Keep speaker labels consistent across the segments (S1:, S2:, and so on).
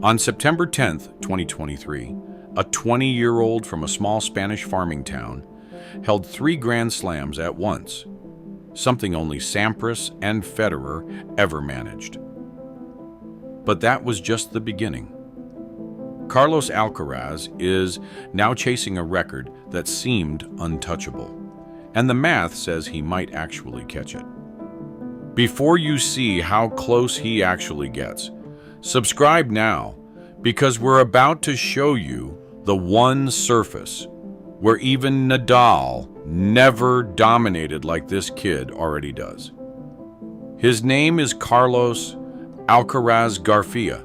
S1: On September 10, 2023, a 20-year-old from a small Spanish farming town held 3 Grand Slams at once, something only Sampras and Federer ever managed. But that was just the beginning. Carlos Alcaraz is now chasing a record that seemed untouchable, and the math says he might actually catch it. Before you see how close he actually gets, subscribe now, because we're about to show you the one surface where even Nadal never dominated like this kid already does. His name is Carlos Alcaraz Garcia.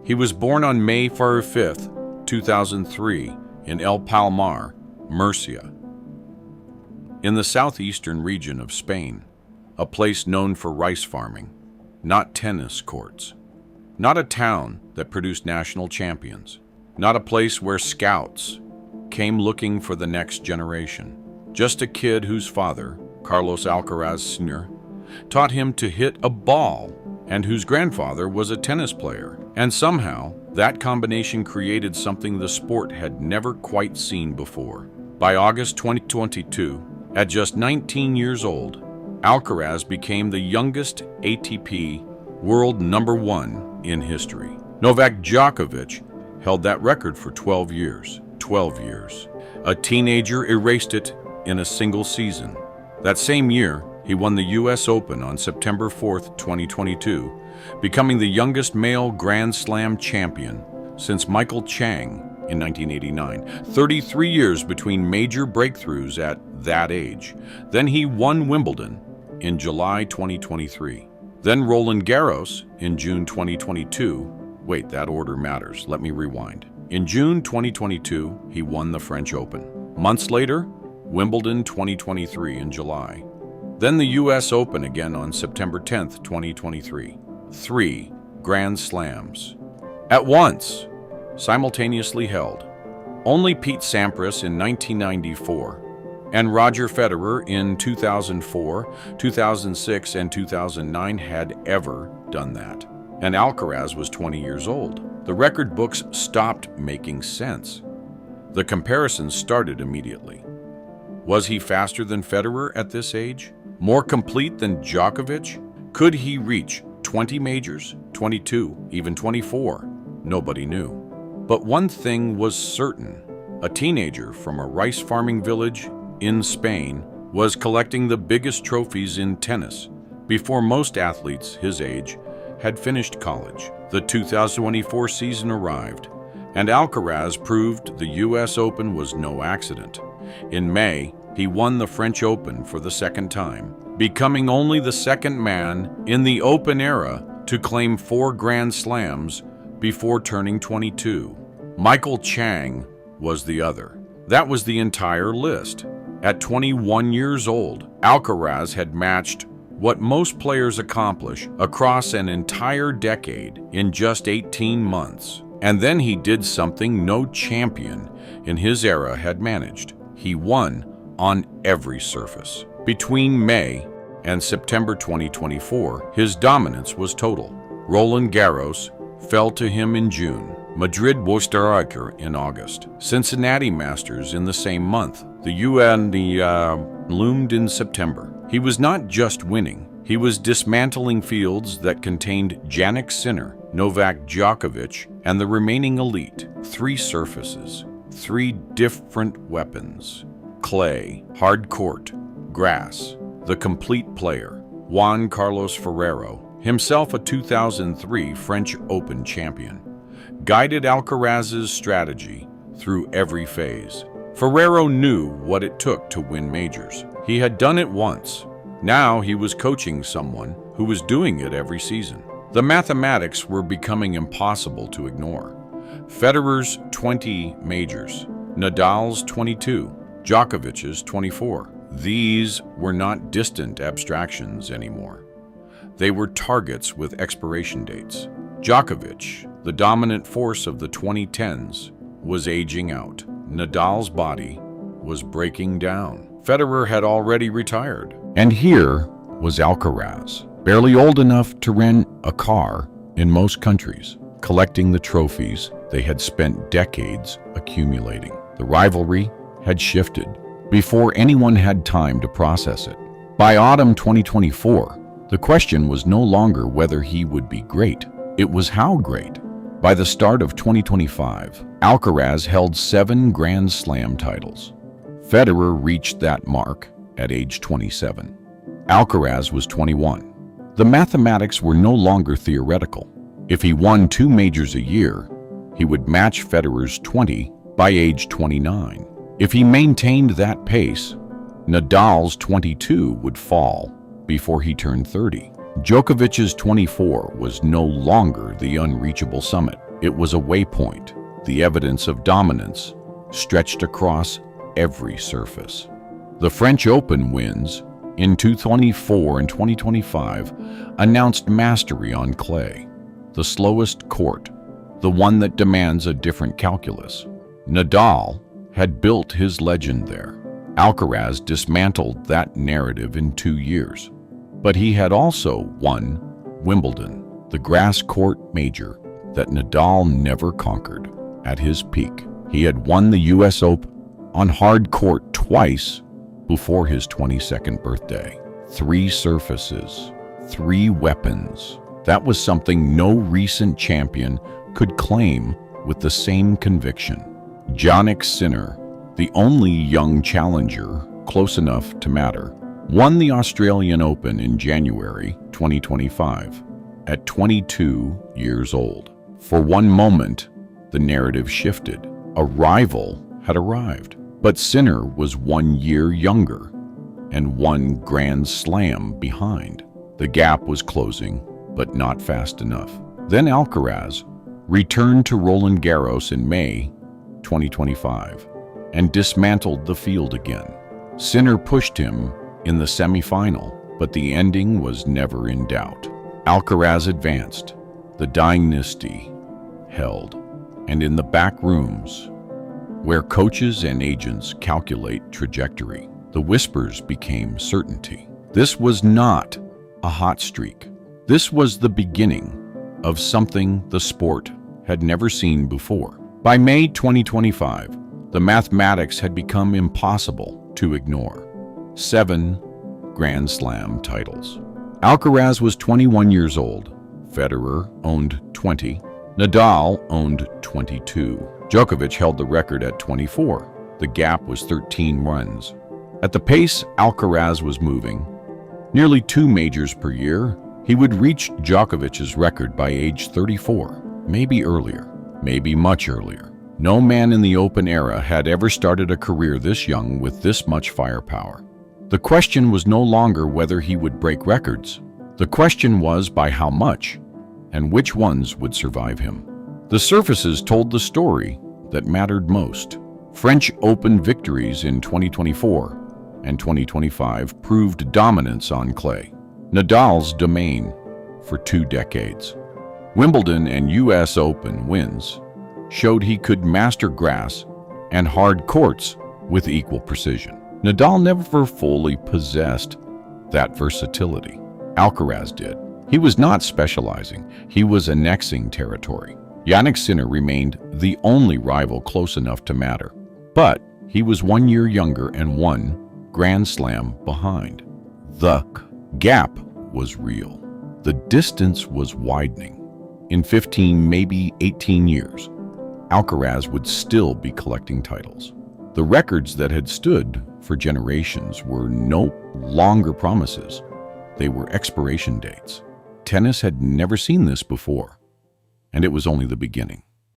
S1: He was born on May 5, 2003, in El Palmar, Murcia, in the southeastern region of Spain, a place known for rice farming, not tennis courts, not a town that produced national champions, not a place where scouts came looking for the next generation, just a kid whose father, Carlos Alcaraz Sr., taught him to hit a ball, and whose grandfather was a tennis player. And somehow, that combination created something the sport had never quite seen before. By August 2022, at just 19 years old, Alcaraz became the youngest ATP World No. 1 in history. Novak Djokovic held that record for 12 years. 12 years. A teenager erased it in a single season. That same year, he won the US Open on September 4, 2022, becoming the youngest male Grand Slam champion since Michael Chang in 1989. 33 years between major breakthroughs at that age. Then he won Wimbledon in July 2023. Then Roland Garros in June 2022. Wait, that order matters. Let me rewind. In June 2022, he won the French Open. Months later, Wimbledon 2023 in July. Then the US Open again on September 10, 2023. 3 Grand Slams at once, simultaneously held. Only Pete Sampras in 1994 and Roger Federer in 2004, 2006, and 2009 had ever done that. And Alcaraz was 20 years old. The record books stopped making sense. The comparisons started immediately. Was he faster than Federer at this age? More complete than Djokovic? Could he reach 20 majors, 22, even 24? Nobody knew. But one thing was certain. A teenager from a rice farming village in Spain was collecting the biggest trophies in tennis before most athletes his age had finished college. The 2024 season arrived, and Alcaraz proved the US Open was no accident. In May, he won the French Open for the second time, becoming only the second man in the Open era to claim 4 Grand Slams before turning 22. Michael Chang was the other. That was the entire list. At 21 years old, Alcaraz had matched what most players accomplish across an entire decade in just 18 months. And then he did something no champion in his era had managed. He won on every surface. Between May and September 2024, his dominance was total. Roland Garros fell to him in June, Madrid Österreicher in August, Cincinnati Masters in the same month. The UN loomed in September. He was not just winning, he was dismantling fields that contained Jannik Sinner, Novak Djokovic, and the remaining elite. 3 surfaces, 3 different weapons. Clay, hard court, grass. The complete player, Juan Carlos Ferrero, himself a 2003 French Open champion, guided Alcaraz's strategy through every phase. Ferrero knew what it took to win majors. He had done it once. Now he was coaching someone who was doing it every season. The mathematics were becoming impossible to ignore. Federer's 20 majors, Nadal's 22, Djokovic's 24. These were not distant abstractions anymore. They were targets with expiration dates. Djokovic, the dominant force of the 2010s, was aging out. Nadal's body was breaking down. Federer had already retired. And here was Alcaraz, barely old enough to rent a car in most countries. collecting the trophies they had spent decades accumulating. The rivalry had shifted before anyone had time to process it. By autumn 2024, the question was no longer whether he would be great, it was how great. By the start of 2025, Alcaraz held 7 Grand Slam titles. Federer reached that mark at age 27. Alcaraz was 21. The mathematics were no longer theoretical. If he won 2 majors a year, he would match Federer's 20 by age 29. If he maintained that pace, Nadal's 22 would fall before he turned 30. Djokovic's 24 was no longer the unreachable summit. It was a waypoint. The evidence of dominance stretched across every surface. The French Open wins in 2024 and 2025 announced mastery on clay, the slowest court, the one that demands a different calculus. Nadal had built his legend there. Alcaraz dismantled that narrative in 2 years. But he had also won Wimbledon, the grass court major that Nadal never conquered. At his peak, he had won the US Open on hard court twice before his 22nd birthday. 3 surfaces, 3 weapons. That was something no recent champion could claim with the same conviction. Jannik Sinner, the only young challenger close enough to matter, won the Australian Open in January 2025 at 22 years old. For one moment, the narrative shifted. A rival had arrived. But Sinner was 1 year younger and 1 Grand Slam behind. The gap was closing, but not fast enough. Then Alcaraz returned to Roland Garros in May 2025 and dismantled the field again. Sinner pushed him in the semifinal, but the ending was never in doubt. Alcaraz advanced, the dynasty held, and in the back rooms, where coaches and agents calculate trajectory, the whispers became certainty. This was not a hot streak. This was the beginning of something the sport had never seen before. By May 2025, the mathematics had become impossible to ignore. 7 Grand Slam titles. Alcaraz was 21 years old. Federer owned 20. Nadal owned 22. Djokovic held the record at 24. The gap was 13 runs. At the pace Alcaraz was moving, nearly 2 majors per year, he would reach Djokovic's record by age 34, maybe earlier, maybe much earlier. No man in the Open era had ever started a career this young with this much firepower. The question was no longer whether he would break records. The question was by how much, and which ones would survive him. The surfaces told the story that mattered most. French Open victories in 2024 and 2025 proved dominance on clay, Nadal's domain for 2 decades. Wimbledon and US Open wins showed he could master grass and hard courts with equal precision. Nadal never fully possessed that versatility. Alcaraz did. He was not specializing, he was annexing territory. Jannik Sinner remained the only rival close enough to matter, but he was 1 year younger and 1 Grand Slam behind. The gap was real. The distance was widening. In 15, maybe 18 years, Alcaraz would still be collecting titles. The records that had stood for generations were no longer promises. They were expiration dates. Tennis had never seen this before, and it was only the beginning.